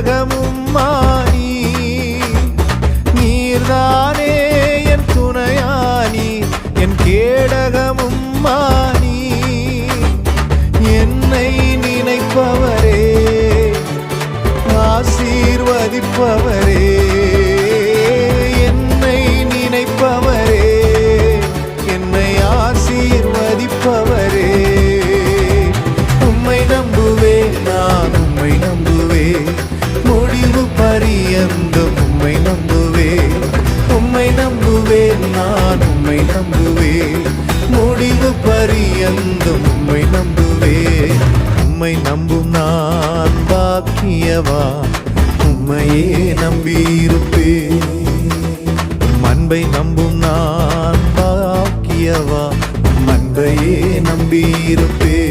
கேடகமும் மானி நீர்தானே என் துணையானி என் கேடகமும் மானி என்னை நினைப்பவரே ஆசீர்வதிப்பவரே என்னை நினைப்பவரே என்னை ஆசீர்வதிப்பவரே உம்மை நம்புவேன் நான் உம்மை நம்புவேன் முடிவு பரியந்தம் உம்மை நம்புவேன் உம்மை நம்புவேன் நான் உம்மை நம்புவேன் முடிவு பரியந்தம் உம்மை நம்புவேன் உம்மை நம்பும் நான் பாக்கியவா உம்மையே நம்பியிருப்பேன் அன்பை நம்பும் நான் பாக்கியவா அன்பையே நம்பியிருப்பேன்